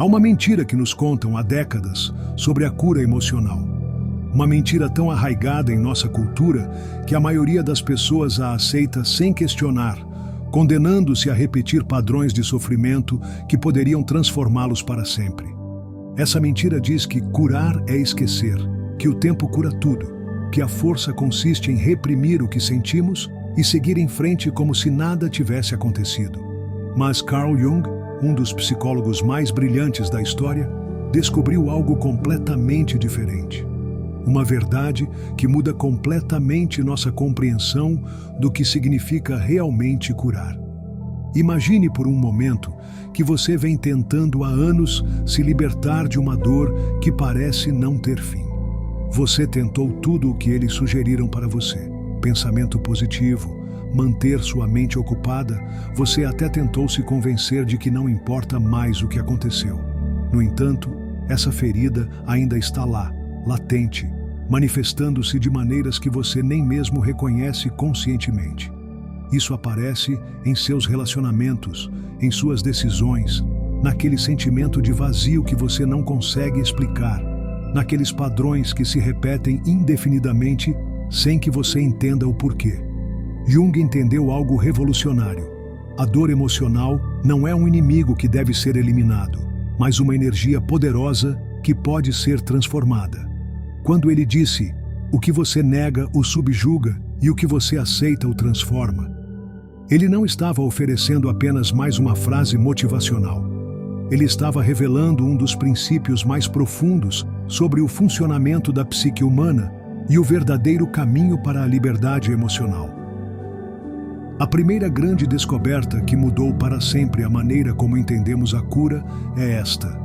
Há uma mentira que nos contam há décadas sobre a cura emocional. Uma mentira tão arraigada em nossa cultura que a maioria das pessoas a aceita sem questionar, condenando-se a repetir padrões de sofrimento que poderiam transformá-los para sempre. Essa mentira diz que curar é esquecer, que o tempo cura tudo, que a força consiste em reprimir o que sentimos e seguir em frente como se nada tivesse acontecido. Mas Carl Jung, um dos psicólogos mais brilhantes da história, descobriu algo completamente diferente. Uma verdade que muda completamente nossa compreensão do que significa realmente curar. Imagine por um momento que você vem tentando há anos se libertar de uma dor que parece não ter fim. Você tentou tudo o que eles sugeriram para você: pensamento positivo, manter sua mente ocupada, você até tentou se convencer de que não importa mais o que aconteceu. No entanto, essa ferida ainda está lá, latente, manifestando-se de maneiras que você nem mesmo reconhece conscientemente. Isso aparece em seus relacionamentos, em suas decisões, naquele sentimento de vazio que você não consegue explicar, naqueles padrões que se repetem indefinidamente sem que você entenda o porquê. Jung entendeu algo revolucionário. A dor emocional não é um inimigo que deve ser eliminado, mas uma energia poderosa que pode ser transformada. Quando ele disse: "O que você nega o subjuga e o que você aceita o transforma", ele não estava oferecendo apenas mais uma frase motivacional. Ele estava revelando um dos princípios mais profundos sobre o funcionamento da psique humana e o verdadeiro caminho para a liberdade emocional. A primeira grande descoberta que mudou para sempre a maneira como entendemos a cura é esta: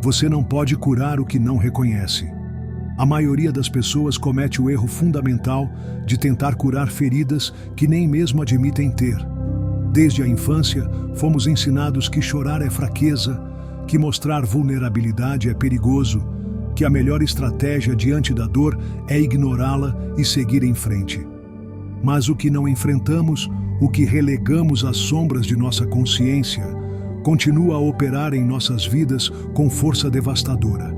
você não pode curar o que não reconhece. A maioria das pessoas comete o erro fundamental de tentar curar feridas que nem mesmo admitem ter. Desde a infância, fomos ensinados que chorar é fraqueza, que mostrar vulnerabilidade é perigoso, que a melhor estratégia diante da dor é ignorá-la e seguir em frente. Mas o que não enfrentamos, o que relegamos às sombras de nossa consciência, continua a operar em nossas vidas com força devastadora.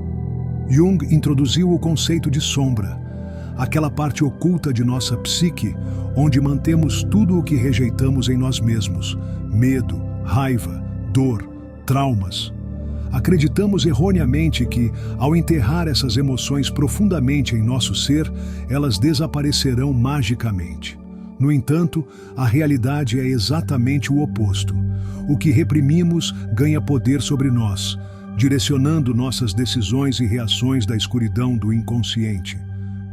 Jung introduziu o conceito de sombra, aquela parte oculta de nossa psique, onde mantemos tudo o que rejeitamos em nós mesmos: medo, raiva, dor, traumas. Acreditamos erroneamente que, ao enterrar essas emoções profundamente em nosso ser, elas desaparecerão magicamente. No entanto, a realidade é exatamente o oposto. O que reprimimos ganha poder sobre nós, direcionando nossas decisões e reações da escuridão do inconsciente.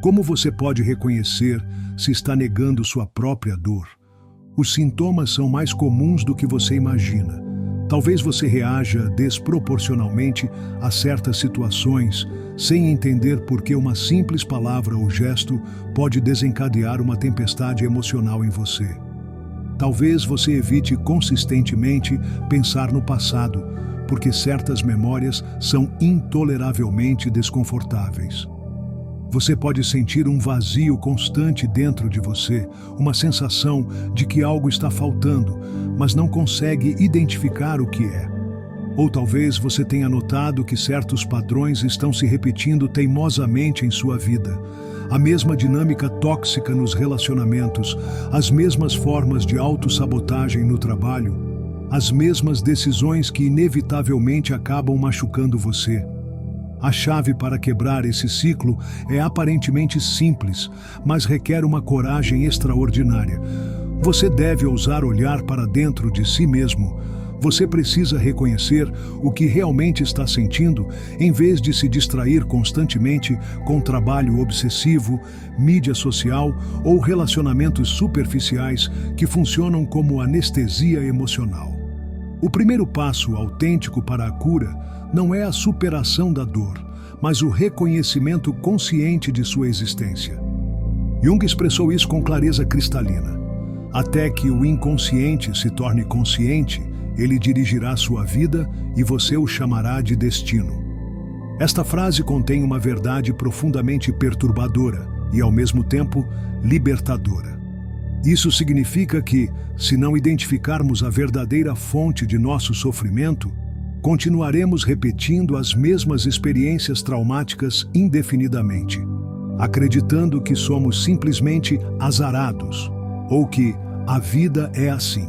Como você pode reconhecer se está negando sua própria dor? Os sintomas são mais comuns do que você imagina. Talvez você reaja desproporcionalmente a certas situações, sem entender por que uma simples palavra ou gesto pode desencadear uma tempestade emocional em você. Talvez você evite consistentemente pensar no passado, porque certas memórias são intoleravelmente desconfortáveis. Você pode sentir um vazio constante dentro de você, uma sensação de que algo está faltando, mas não consegue identificar o que é. Ou talvez você tenha notado que certos padrões estão se repetindo teimosamente em sua vida. A mesma dinâmica tóxica nos relacionamentos, as mesmas formas de autossabotagem no trabalho, as mesmas decisões que inevitavelmente acabam machucando você. A chave para quebrar esse ciclo é aparentemente simples, mas requer uma coragem extraordinária. Você deve ousar olhar para dentro de si mesmo. Você precisa reconhecer o que realmente está sentindo, em vez de se distrair constantemente com trabalho obsessivo, mídia social ou relacionamentos superficiais que funcionam como anestesia emocional. O primeiro passo autêntico para a cura não é a superação da dor, mas o reconhecimento consciente de sua existência. Jung expressou isso com clareza cristalina. Até que o inconsciente se torne consciente, ele dirigirá sua vida e você o chamará de destino. Esta frase contém uma verdade profundamente perturbadora e, ao mesmo tempo, libertadora. Isso significa que, se não identificarmos a verdadeira fonte de nosso sofrimento, continuaremos repetindo as mesmas experiências traumáticas indefinidamente, acreditando que somos simplesmente azarados ou que a vida é assim.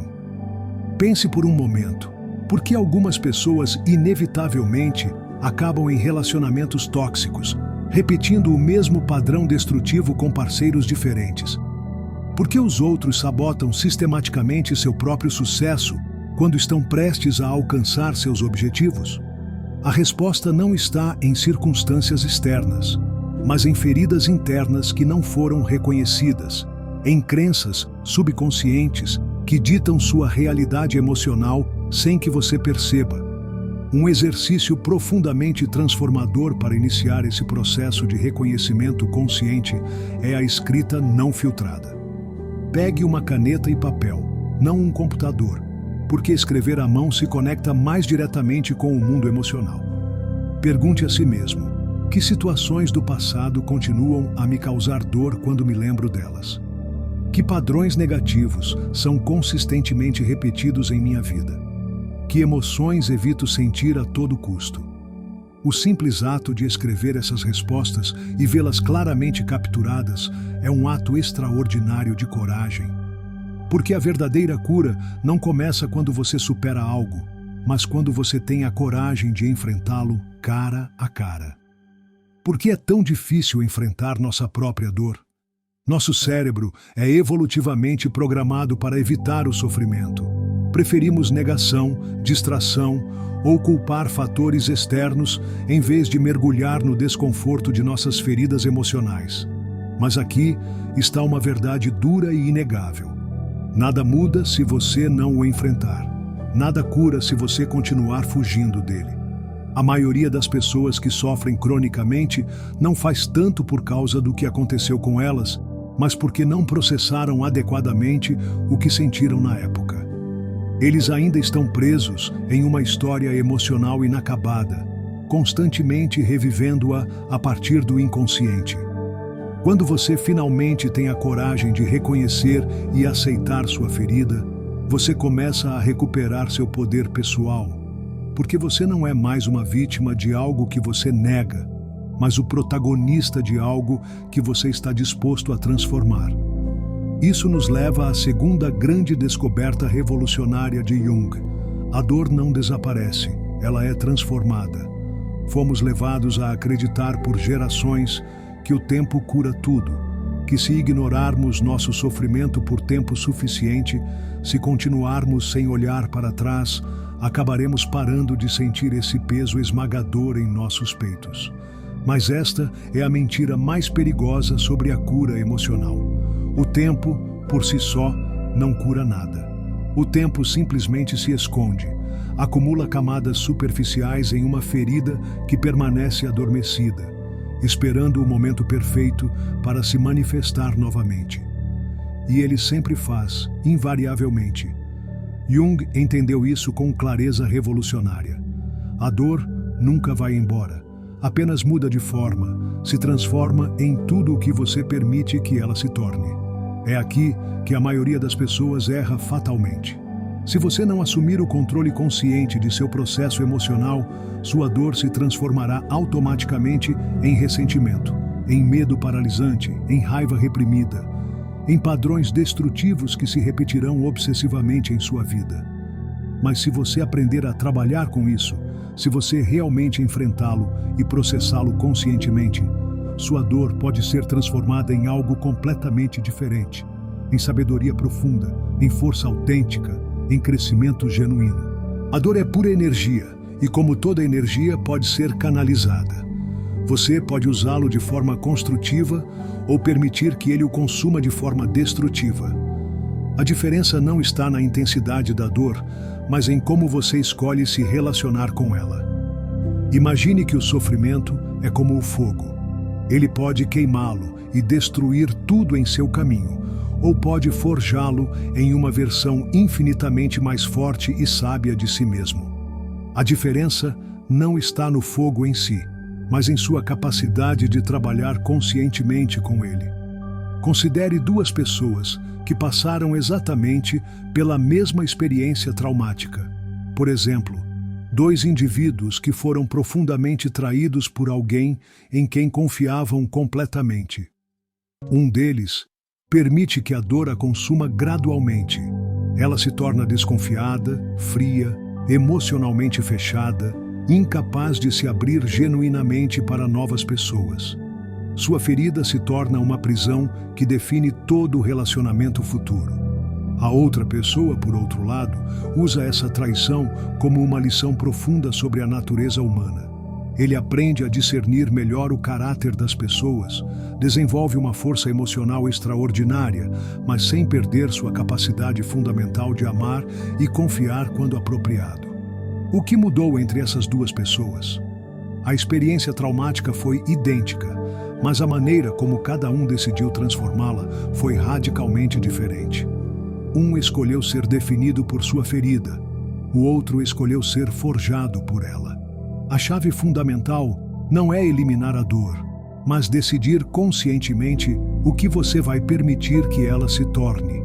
Pense por um momento, por que algumas pessoas inevitavelmente acabam em relacionamentos tóxicos, repetindo o mesmo padrão destrutivo com parceiros diferentes? Por que os outros sabotam sistematicamente seu próprio sucesso quando estão prestes a alcançar seus objetivos? A resposta não está em circunstâncias externas, mas em feridas internas que não foram reconhecidas, em crenças subconscientes que ditam sua realidade emocional sem que você perceba. Um exercício profundamente transformador para iniciar esse processo de reconhecimento consciente é a escrita não filtrada. Pegue uma caneta e papel, não um computador, porque escrever à mão se conecta mais diretamente com o mundo emocional. Pergunte a si mesmo: que situações do passado continuam a me causar dor quando me lembro delas? Que padrões negativos são consistentemente repetidos em minha vida? Que emoções evito sentir a todo custo? O simples ato de escrever essas respostas e vê-las claramente capturadas é um ato extraordinário de coragem. Porque a verdadeira cura não começa quando você supera algo, mas quando você tem a coragem de enfrentá-lo cara a cara. Por que é tão difícil enfrentar nossa própria dor? Nosso cérebro é evolutivamente programado para evitar o sofrimento. Preferimos negação, distração ou culpar fatores externos em vez de mergulhar no desconforto de nossas feridas emocionais. Mas aqui está uma verdade dura e inegável. Nada muda se você não o enfrentar. Nada cura se você continuar fugindo dele. A maioria das pessoas que sofrem cronicamente não faz tanto por causa do que aconteceu com elas, mas porque não processaram adequadamente o que sentiram na época. Eles ainda estão presos em uma história emocional inacabada, constantemente revivendo-a a partir do inconsciente. Quando você finalmente tem a coragem de reconhecer e aceitar sua ferida, você começa a recuperar seu poder pessoal, porque você não é mais uma vítima de algo que você nega, mas o protagonista de algo que você está disposto a transformar. Isso nos leva à segunda grande descoberta revolucionária de Jung. A dor não desaparece, ela é transformada. Fomos levados a acreditar por gerações que o tempo cura tudo, que se ignorarmos nosso sofrimento por tempo suficiente, se continuarmos sem olhar para trás, acabaremos parando de sentir esse peso esmagador em nossos peitos. Mas esta é a mentira mais perigosa sobre a cura emocional. O tempo, por si só, não cura nada. O tempo simplesmente se esconde, acumula camadas superficiais em uma ferida que permanece adormecida, esperando o momento perfeito para se manifestar novamente. E ele sempre faz, invariavelmente. Jung entendeu isso com clareza revolucionária. A dor nunca vai embora, apenas muda de forma, se transforma em tudo o que você permite que ela se torne. É aqui que a maioria das pessoas erra fatalmente. Se você não assumir o controle consciente de seu processo emocional, sua dor se transformará automaticamente em ressentimento, em medo paralisante, em raiva reprimida, em padrões destrutivos que se repetirão obsessivamente em sua vida. Mas se você aprender a trabalhar com isso, se você realmente enfrentá-lo e processá-lo conscientemente, sua dor pode ser transformada em algo completamente diferente, em sabedoria profunda, em força autêntica, em crescimento genuíno. A dor é pura energia e, como toda energia, pode ser canalizada. Você pode usá-lo de forma construtiva ou permitir que ele o consuma de forma destrutiva. A diferença não está na intensidade da dor, mas em como você escolhe se relacionar com ela. Imagine que o sofrimento é como o fogo. Ele pode queimá-lo e destruir tudo em seu caminho, ou pode forjá-lo em uma versão infinitamente mais forte e sábia de si mesmo. A diferença não está no fogo em si, mas em sua capacidade de trabalhar conscientemente com ele. Considere duas pessoas que passaram exatamente pela mesma experiência traumática. Por exemplo, Dois indivíduos que foram profundamente traídos por alguém em quem confiavam completamente. Um deles permite que a dor a consuma gradualmente. Ela se torna desconfiada, fria, emocionalmente fechada, incapaz de se abrir genuinamente para novas pessoas. Sua ferida se torna uma prisão que define todo o relacionamento futuro. A outra pessoa, por outro lado, usa essa traição como uma lição profunda sobre a natureza humana. Ele aprende a discernir melhor o caráter das pessoas, desenvolve uma força emocional extraordinária, mas sem perder sua capacidade fundamental de amar e confiar quando apropriado. O que mudou entre essas duas pessoas? A experiência traumática foi idêntica, mas a maneira como cada um decidiu transformá-la foi radicalmente diferente. Um escolheu ser definido por sua ferida, o outro escolheu ser forjado por ela. A chave fundamental não é eliminar a dor, mas decidir conscientemente o que você vai permitir que ela se torne.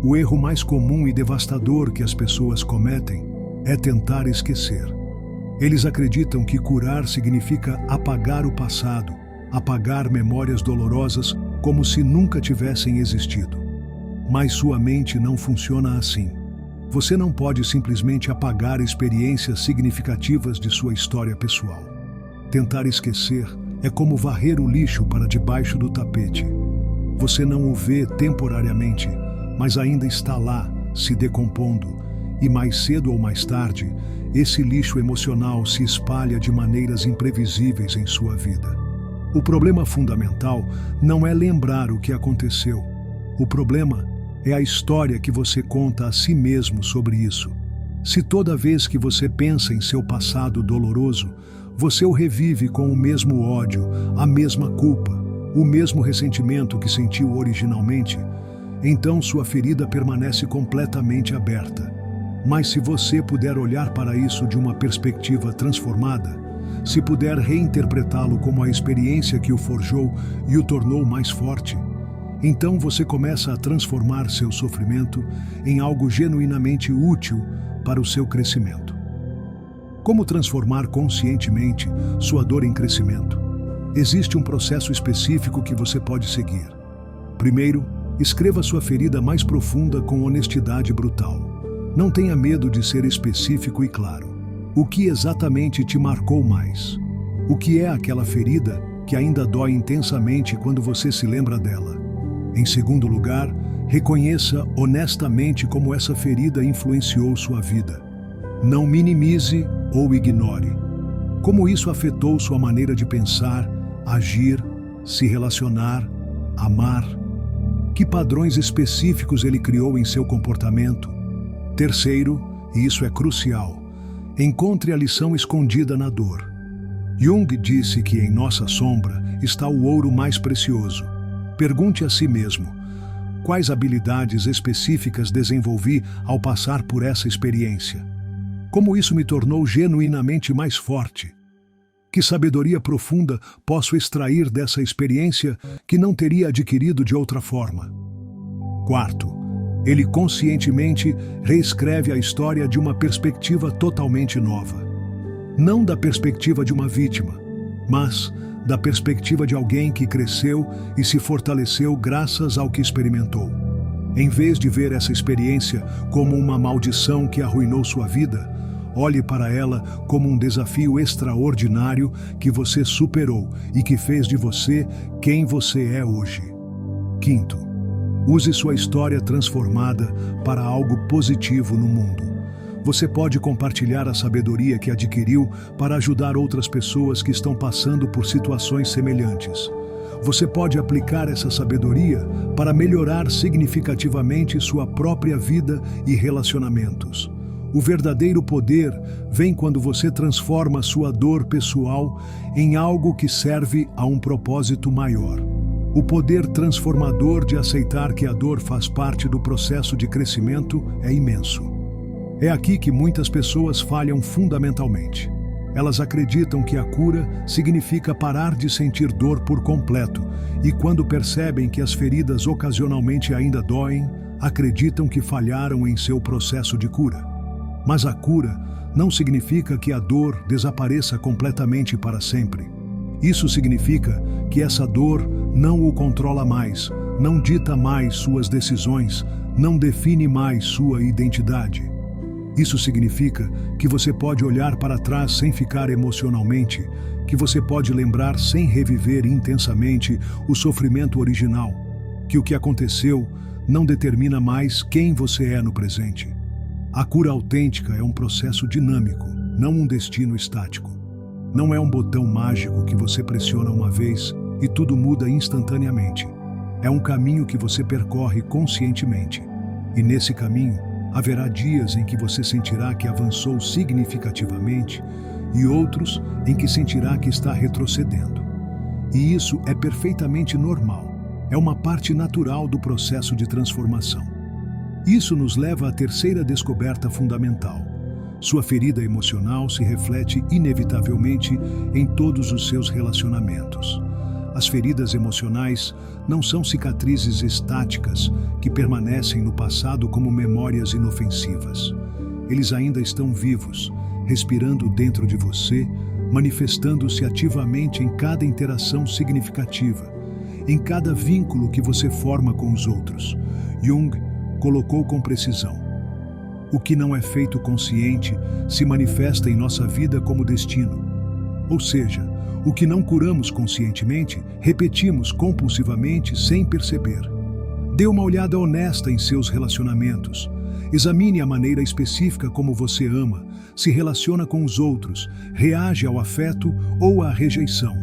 O erro mais comum e devastador que as pessoas cometem é tentar esquecer. Eles acreditam que curar significa apagar o passado, apagar memórias dolorosas como se nunca tivessem existido. Mas sua mente não funciona assim. Você não pode simplesmente apagar experiências significativas de sua história pessoal. Tentar esquecer é como varrer o lixo para debaixo do tapete. Você não o vê temporariamente, mas ainda está lá, se decompondo, e mais cedo ou mais tarde, esse lixo emocional se espalha de maneiras imprevisíveis em sua vida. O problema fundamental não é lembrar o que aconteceu. O problema é a história que você conta a si mesmo sobre isso. Se toda vez que você pensa em seu passado doloroso, você o revive com o mesmo ódio, a mesma culpa, o mesmo ressentimento que sentiu originalmente, então sua ferida permanece completamente aberta. Mas se você puder olhar para isso de uma perspectiva transformada, se puder reinterpretá-lo como a experiência que o forjou e o tornou mais forte, então você começa a transformar seu sofrimento em algo genuinamente útil para o seu crescimento. Como transformar conscientemente sua dor em crescimento? Existe um processo específico que você pode seguir. Primeiro, escreva sua ferida mais profunda com honestidade brutal. Não tenha medo de ser específico e claro. O que exatamente te marcou mais? O que é aquela ferida que ainda dói intensamente quando você se lembra dela? Em segundo lugar, reconheça honestamente como essa ferida influenciou sua vida. Não minimize ou ignore. Como isso afetou sua maneira de pensar, agir, se relacionar, amar? Que padrões específicos ele criou em seu comportamento? Terceiro, e isso é crucial, encontre a lição escondida na dor. Jung disse que em nossa sombra está o ouro mais precioso. Pergunte a si mesmo: quais habilidades específicas desenvolvi ao passar por essa experiência? Como isso me tornou genuinamente mais forte? Que sabedoria profunda posso extrair dessa experiência que não teria adquirido de outra forma? Quarto, ele conscientemente reescreve a história de uma perspectiva totalmente nova. Não da perspectiva de uma vítima, mas da perspectiva de alguém que cresceu e se fortaleceu graças ao que experimentou. Em vez de ver essa experiência como uma maldição que arruinou sua vida, olhe para ela como um desafio extraordinário que você superou e que fez de você quem você é hoje. Quinto, use sua história transformada para algo positivo no mundo. Você pode compartilhar a sabedoria que adquiriu para ajudar outras pessoas que estão passando por situações semelhantes. Você pode aplicar essa sabedoria para melhorar significativamente sua própria vida e relacionamentos. O verdadeiro poder vem quando você transforma sua dor pessoal em algo que serve a um propósito maior. O poder transformador de aceitar que a dor faz parte do processo de crescimento é imenso. É aqui que muitas pessoas falham fundamentalmente. Elas acreditam que a cura significa parar de sentir dor por completo, e quando percebem que as feridas ocasionalmente ainda doem, acreditam que falharam em seu processo de cura. Mas a cura não significa que a dor desapareça completamente para sempre. Isso significa que essa dor não o controla mais, não dita mais suas decisões, não define mais sua identidade. Isso significa que você pode olhar para trás sem ficar emocionalmente, que você pode lembrar sem reviver intensamente o sofrimento original, que o que aconteceu não determina mais quem você é no presente. A cura autêntica é um processo dinâmico, não um destino estático. Não é um botão mágico que você pressiona uma vez e tudo muda instantaneamente. É um caminho que você percorre conscientemente. E nesse caminho, haverá dias em que você sentirá que avançou significativamente e outros em que sentirá que está retrocedendo. E isso é perfeitamente normal. É uma parte natural do processo de transformação. Isso nos leva à terceira descoberta fundamental. Sua ferida emocional se reflete inevitavelmente em todos os seus relacionamentos. As feridas emocionais não são cicatrizes estáticas que permanecem no passado como memórias inofensivas. Eles ainda estão vivos, respirando dentro de você, manifestando-se ativamente em cada interação significativa, em cada vínculo que você forma com os outros. Jung colocou com precisão: o que não é feito consciente se manifesta em nossa vida como destino. Ou seja, o que não curamos conscientemente, repetimos compulsivamente sem perceber. Dê uma olhada honesta em seus relacionamentos. Examine a maneira específica como você ama, se relaciona com os outros, reage ao afeto ou à rejeição.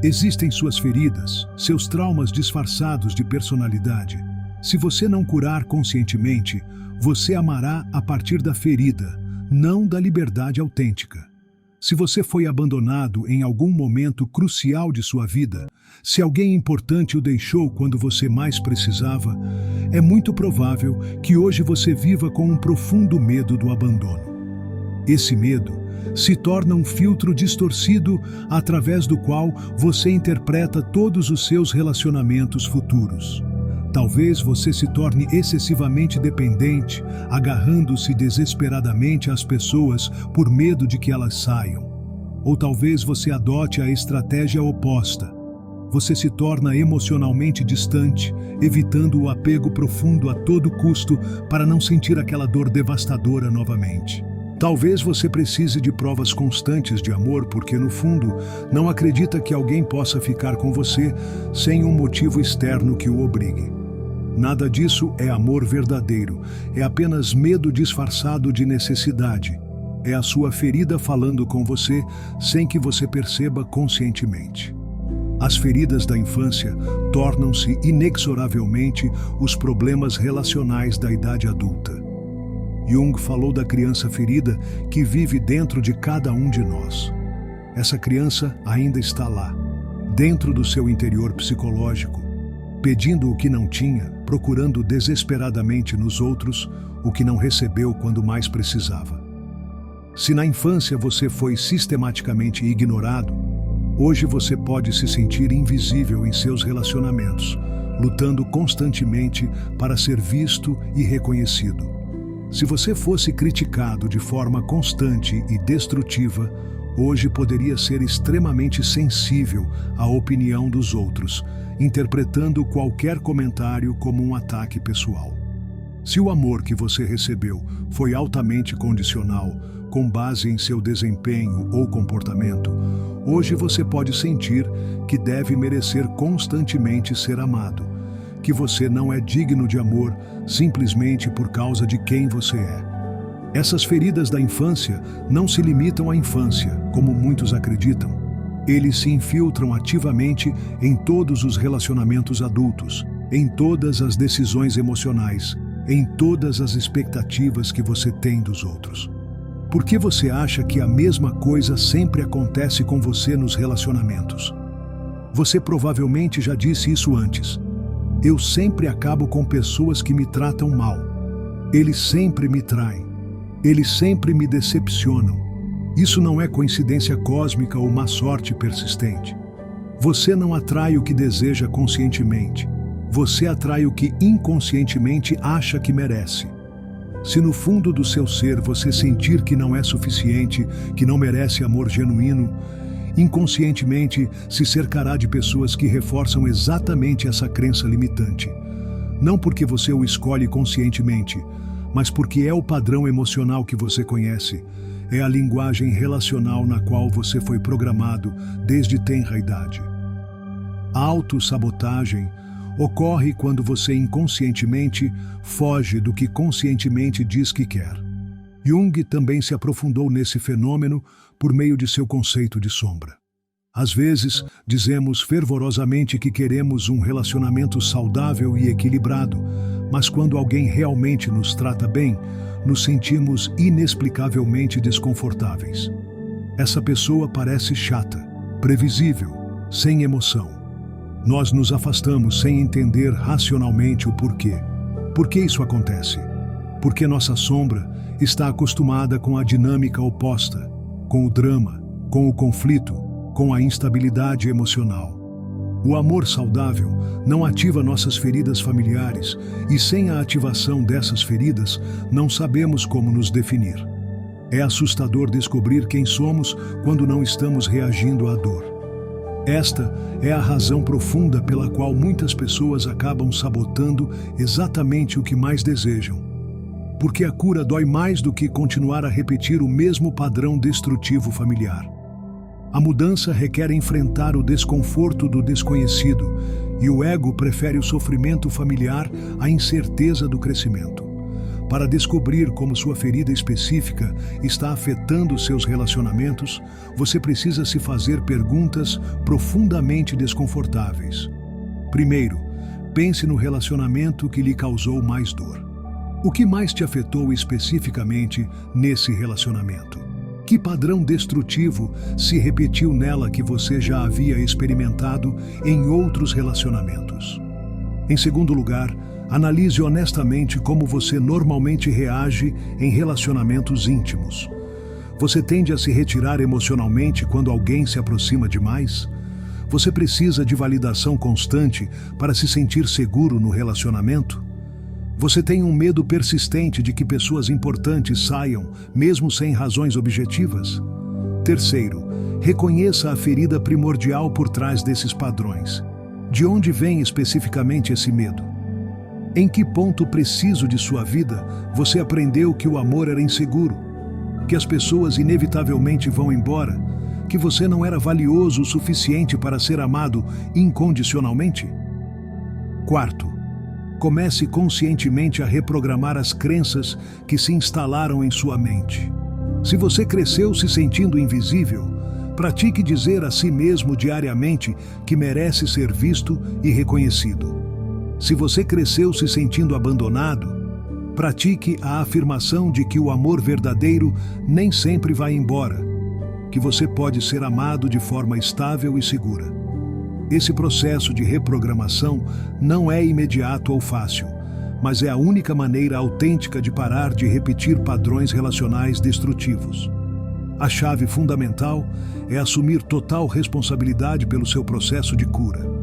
Existem suas feridas, seus traumas disfarçados de personalidade. Se você não curar conscientemente, você amará a partir da ferida, não da liberdade autêntica. Se você foi abandonado em algum momento crucial de sua vida, se alguém importante o deixou quando você mais precisava, é muito provável que hoje você viva com um profundo medo do abandono. Esse medo se torna um filtro distorcido através do qual você interpreta todos os seus relacionamentos futuros. Talvez você se torne excessivamente dependente, agarrando-se desesperadamente às pessoas por medo de que elas saiam. Ou talvez você adote a estratégia oposta. Você se torna emocionalmente distante, evitando o apego profundo a todo custo para não sentir aquela dor devastadora novamente. Talvez você precise de provas constantes de amor porque, no fundo, não acredita que alguém possa ficar com você sem um motivo externo que o obrigue. Nada disso é amor verdadeiro, é apenas medo disfarçado de necessidade. É a sua ferida falando com você sem que você perceba conscientemente. As feridas da infância tornam-se inexoravelmente os problemas relacionais da idade adulta. Jung falou da criança ferida que vive dentro de cada um de nós. Essa criança ainda está lá, dentro do seu interior psicológico, pedindo o que não tinha, procurando desesperadamente nos outros o que não recebeu quando mais precisava. Se na infância você foi sistematicamente ignorado, hoje você pode se sentir invisível em seus relacionamentos, lutando constantemente para ser visto e reconhecido. Se você fosse criticado de forma constante e destrutiva, hoje poderia ser extremamente sensível à opinião dos outros, interpretando qualquer comentário como um ataque pessoal. Se o amor que você recebeu foi altamente condicional, com base em seu desempenho ou comportamento, hoje você pode sentir que deve merecer constantemente ser amado, que você não é digno de amor simplesmente por causa de quem você é. Essas feridas da infância não se limitam à infância, como muitos acreditam. Eles se infiltram ativamente em todos os relacionamentos adultos, em todas as decisões emocionais, em todas as expectativas que você tem dos outros. Por que você acha que a mesma coisa sempre acontece com você nos relacionamentos? Você provavelmente já disse isso antes. Eu sempre acabo com pessoas que me tratam mal. Eles sempre me traem. Eles sempre me decepcionam. Isso não é coincidência cósmica ou má sorte persistente. Você não atrai o que deseja conscientemente. Você atrai o que inconscientemente acha que merece. Se no fundo do seu ser você sentir que não é suficiente, que não merece amor genuíno, inconscientemente se cercará de pessoas que reforçam exatamente essa crença limitante. Não porque você o escolhe conscientemente, mas porque é o padrão emocional que você conhece. É a linguagem relacional na qual você foi programado desde tenra idade. A autossabotagem ocorre quando você inconscientemente foge do que conscientemente diz que quer. Jung também se aprofundou nesse fenômeno por meio de seu conceito de sombra. Às vezes, dizemos fervorosamente que queremos um relacionamento saudável e equilibrado, mas quando alguém realmente nos trata bem, nos sentimos inexplicavelmente desconfortáveis. Essa pessoa parece chata, previsível, sem emoção. Nós nos afastamos sem entender racionalmente o porquê. Por que isso acontece? Porque nossa sombra está acostumada com a dinâmica oposta, com o drama, com o conflito, com a instabilidade emocional. O amor saudável não ativa nossas feridas familiares e sem a ativação dessas feridas, não sabemos como nos definir. É assustador descobrir quem somos quando não estamos reagindo à dor. Esta é a razão profunda pela qual muitas pessoas acabam sabotando exatamente o que mais desejam. Porque a cura dói mais do que continuar a repetir o mesmo padrão destrutivo familiar. A mudança requer enfrentar o desconforto do desconhecido, e o ego prefere o sofrimento familiar à incerteza do crescimento. Para descobrir como sua ferida específica está afetando seus relacionamentos, você precisa se fazer perguntas profundamente desconfortáveis. Primeiro, pense no relacionamento que lhe causou mais dor. O que mais te afetou especificamente nesse relacionamento? Que padrão destrutivo se repetiu nela que você já havia experimentado em outros relacionamentos? Em segundo lugar, analise honestamente como você normalmente reage em relacionamentos íntimos. Você tende a se retirar emocionalmente quando alguém se aproxima demais? Você precisa de validação constante para se sentir seguro no relacionamento? Você tem um medo persistente de que pessoas importantes saiam, mesmo sem razões objetivas? Terceiro, reconheça a ferida primordial por trás desses padrões. De onde vem especificamente esse medo? Em que ponto preciso de sua vida você aprendeu que o amor era inseguro? Que as pessoas inevitavelmente vão embora? Que você não era valioso o suficiente para ser amado incondicionalmente? Quarto, comece conscientemente a reprogramar as crenças que se instalaram em sua mente. Se você cresceu se sentindo invisível, pratique dizer a si mesmo diariamente que merece ser visto e reconhecido. Se você cresceu se sentindo abandonado, pratique a afirmação de que o amor verdadeiro nem sempre vai embora, que você pode ser amado de forma estável e segura. Esse processo de reprogramação não é imediato ou fácil, mas é a única maneira autêntica de parar de repetir padrões relacionais destrutivos. A chave fundamental é assumir total responsabilidade pelo seu processo de cura.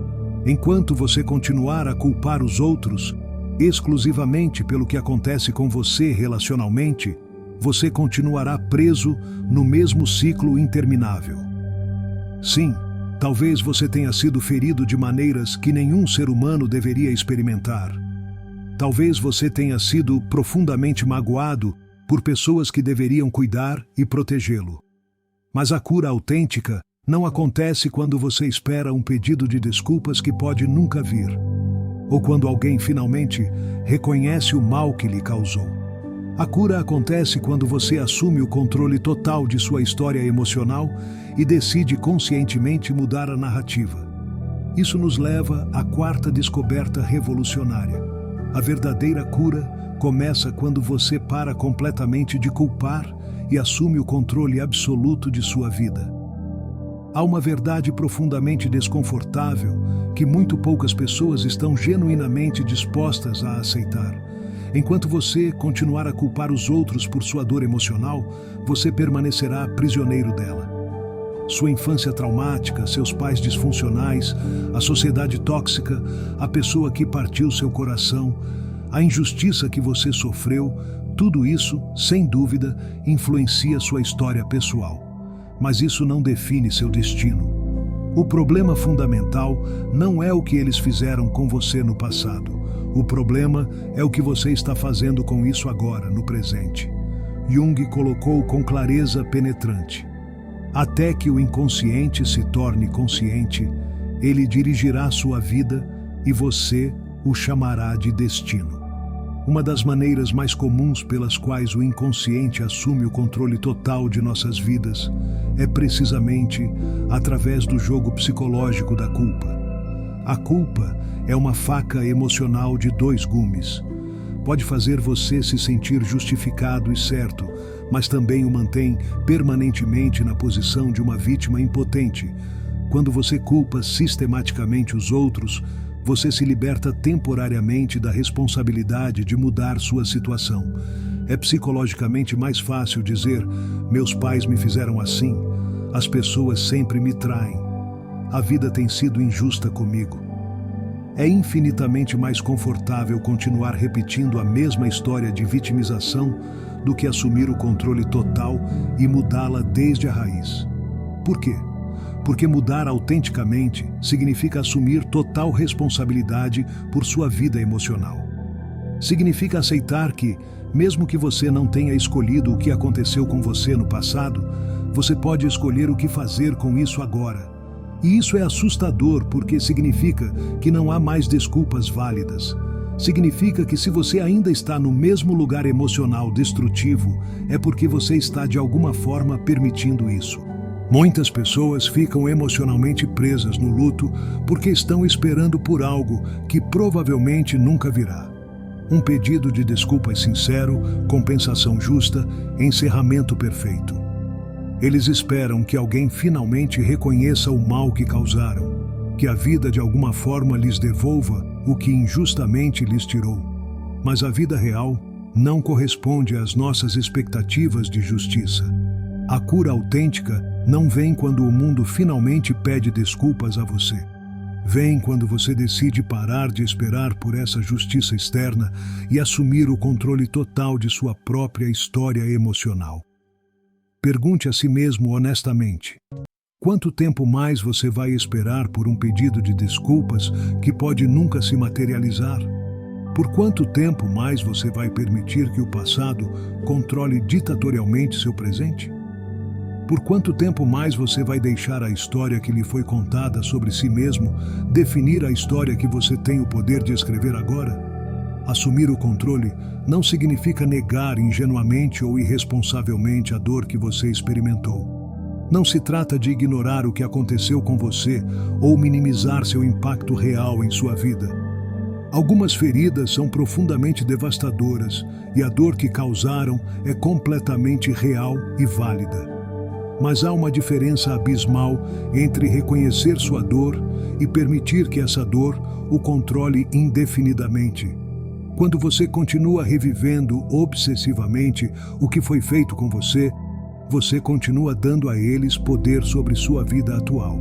Enquanto você continuar a culpar os outros exclusivamente pelo que acontece com você relacionalmente, você continuará preso no mesmo ciclo interminável. Sim, talvez você tenha sido ferido de maneiras que nenhum ser humano deveria experimentar. Talvez você tenha sido profundamente magoado por pessoas que deveriam cuidar e protegê-lo. Mas a cura autêntica não acontece quando você espera um pedido de desculpas que pode nunca vir, ou quando alguém finalmente reconhece o mal que lhe causou. A cura acontece quando você assume o controle total de sua história emocional e decide conscientemente mudar a narrativa. Isso nos leva à quarta descoberta revolucionária. A verdadeira cura começa quando você para completamente de culpar e assume o controle absoluto de sua vida. Há uma verdade profundamente desconfortável que muito poucas pessoas estão genuinamente dispostas a aceitar. Enquanto você continuar a culpar os outros por sua dor emocional, você permanecerá prisioneiro dela. Sua infância traumática, seus pais disfuncionais, a sociedade tóxica, a pessoa que partiu seu coração, a injustiça que você sofreu, Tudo isso, sem dúvida, influencia sua história pessoal, mas isso não define seu destino. O problema fundamental não é o que eles fizeram com você no passado. O problema é o que você está fazendo com isso agora, no presente. Jung colocou com clareza penetrante: até que o inconsciente se torne consciente, ele dirigirá sua vida e você o chamará de destino. Uma das maneiras mais comuns pelas quais o inconsciente assume o controle total de nossas vidas é precisamente através do jogo psicológico da culpa. A culpa é uma faca emocional de dois gumes. Pode fazer você se sentir justificado e certo, mas também o mantém permanentemente na posição de uma vítima impotente. Quando você culpa sistematicamente os outros, você se liberta temporariamente da responsabilidade de mudar sua situação. É psicologicamente mais fácil dizer: meus pais me fizeram assim, as pessoas sempre me traem, a vida tem sido injusta comigo. É infinitamente mais confortável continuar repetindo a mesma história de vitimização do que assumir o controle total e mudá-la desde a raiz. Por quê? Porque mudar autenticamente significa assumir total responsabilidade por sua vida emocional. Significa aceitar que, mesmo que você não tenha escolhido o que aconteceu com você no passado, você pode escolher o que fazer com isso agora. E isso é assustador porque significa que não há mais desculpas válidas. Significa que se você ainda está no mesmo lugar emocional destrutivo, é porque você está de alguma forma permitindo isso. Muitas pessoas ficam emocionalmente presas no luto porque estão esperando por algo que provavelmente nunca virá. Um pedido de desculpas sincero, compensação justa, encerramento perfeito. Eles esperam que alguém finalmente reconheça o mal que causaram, que a vida de alguma forma lhes devolva o que injustamente lhes tirou. Mas a vida real não corresponde às nossas expectativas de justiça. A cura autêntica não vem quando o mundo finalmente pede desculpas a você. Vem quando você decide parar de esperar por essa justiça externa e assumir o controle total de sua própria história emocional. Pergunte a si mesmo honestamente: quanto tempo mais você vai esperar por um pedido de desculpas que pode nunca se materializar? Por quanto tempo mais você vai permitir que o passado controle ditatorialmente seu presente? Por quanto tempo mais você vai deixar a história que lhe foi contada sobre si mesmo definir a história que você tem o poder de escrever agora? Assumir o controle não significa negar ingenuamente ou irresponsavelmente a dor que você experimentou. Não se trata de ignorar o que aconteceu com você ou minimizar seu impacto real em sua vida. Algumas feridas são profundamente devastadoras e a dor que causaram é completamente real e válida. Mas há uma diferença abismal entre reconhecer sua dor e permitir que essa dor o controle indefinidamente. Quando você continua revivendo obsessivamente o que foi feito com você, você continua dando a eles poder sobre sua vida atual.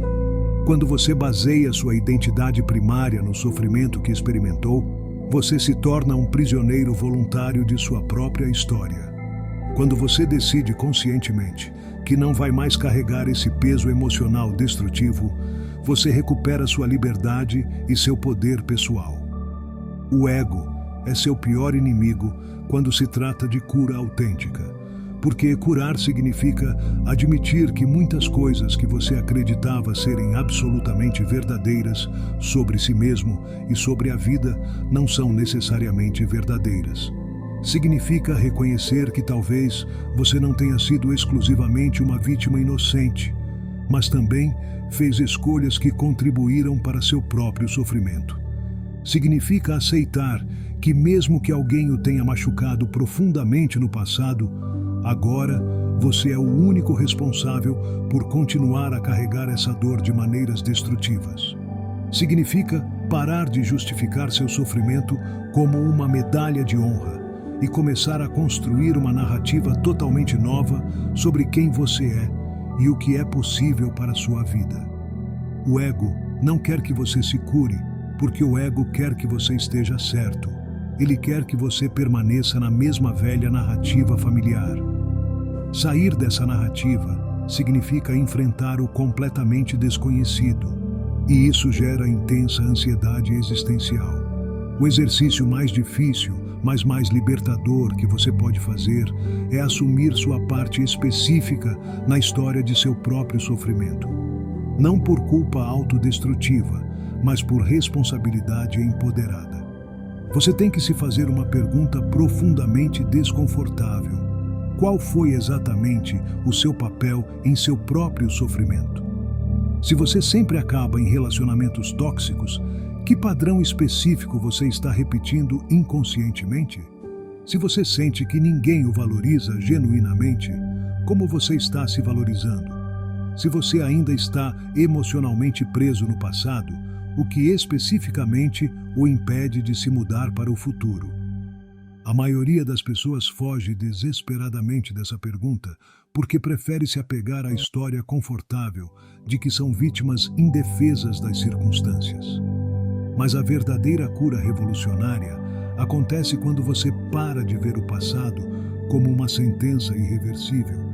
Quando você baseia sua identidade primária no sofrimento que experimentou, você se torna um prisioneiro voluntário de sua própria história. Quando você decide conscientemente que não vai mais carregar esse peso emocional destrutivo, você recupera sua liberdade e seu poder pessoal. O ego é seu pior inimigo quando se trata de cura autêntica, porque curar significa admitir que muitas coisas que você acreditava serem absolutamente verdadeiras sobre si mesmo e sobre a vida não são necessariamente verdadeiras. Significa reconhecer que talvez você não tenha sido exclusivamente uma vítima inocente, mas também fez escolhas que contribuíram para seu próprio sofrimento. Significa aceitar que mesmo que alguém o tenha machucado profundamente no passado, agora você é o único responsável por continuar a carregar essa dor de maneiras destrutivas. Significa parar de justificar seu sofrimento como uma medalha de honra e começar a construir uma narrativa totalmente nova sobre quem você é e o que é possível para a sua vida. O ego não quer que você se cure, porque o ego quer que você esteja certo. Ele quer que você permaneça na mesma velha narrativa familiar. Sair dessa narrativa significa enfrentar o completamente desconhecido, e isso gera intensa ansiedade existencial. O exercício mais difícil, mas mais libertador que você pode fazer é assumir sua parte específica na história de seu próprio sofrimento. Não por culpa autodestrutiva, mas por responsabilidade empoderada. Você tem que se fazer uma pergunta profundamente desconfortável. Qual foi exatamente o seu papel em seu próprio sofrimento? Se você sempre acaba em relacionamentos tóxicos, que padrão específico você está repetindo inconscientemente? Se você sente que ninguém o valoriza genuinamente, como você está se valorizando? Se você ainda está emocionalmente preso no passado, o que especificamente o impede de se mudar para o futuro? A maioria das pessoas foge desesperadamente dessa pergunta porque prefere se apegar à história confortável de que são vítimas indefesas das circunstâncias. Mas a verdadeira cura revolucionária acontece quando você para de ver o passado como uma sentença irreversível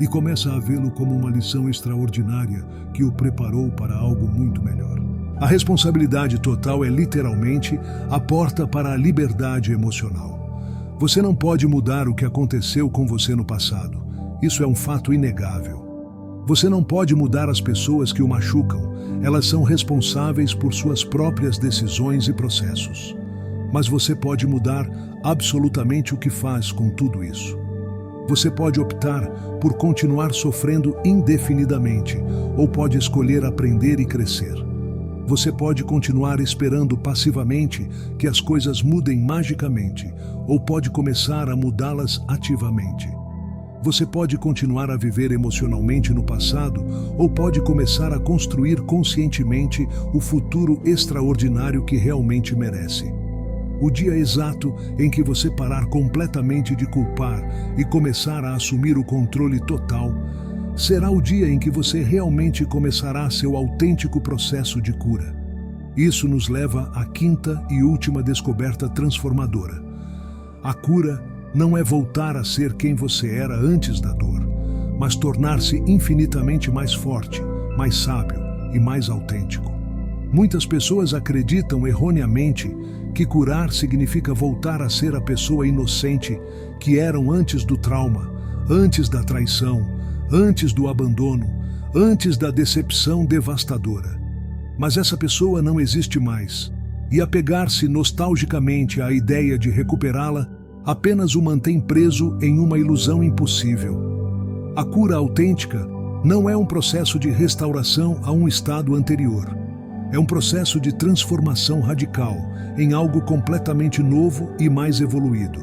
e começa a vê-lo como uma lição extraordinária que o preparou para algo muito melhor. A responsabilidade total é literalmente a porta para a liberdade emocional. Você não pode mudar o que aconteceu com você no passado. Isso é um fato inegável. Você não pode mudar as pessoas que o machucam. Elas são responsáveis por suas próprias decisões e processos. Mas você pode mudar absolutamente o que faz com tudo isso. Você pode optar por continuar sofrendo indefinidamente ou pode escolher aprender e crescer. Você pode continuar esperando passivamente que as coisas mudem magicamente, ou pode começar a mudá-las ativamente. Você pode continuar a viver emocionalmente no passado, ou pode começar a construir conscientemente o futuro extraordinário que realmente merece. O dia exato em que você parar completamente de culpar e começar a assumir o controle total, será o dia em que você realmente começará seu autêntico processo de cura. Isso nos leva à quinta e última descoberta transformadora. A cura não é voltar a ser quem você era antes da dor, mas tornar-se infinitamente mais forte, mais sábio e mais autêntico. Muitas pessoas acreditam erroneamente que curar significa voltar a ser a pessoa inocente que eram antes do trauma, antes da traição, antes do abandono, antes da decepção devastadora. Mas essa pessoa não existe mais, e apegar-se nostalgicamente à ideia de recuperá-la apenas o mantém preso em uma ilusão impossível. A cura autêntica não é um processo de restauração a um estado anterior. É um processo de transformação radical em algo completamente novo e mais evoluído.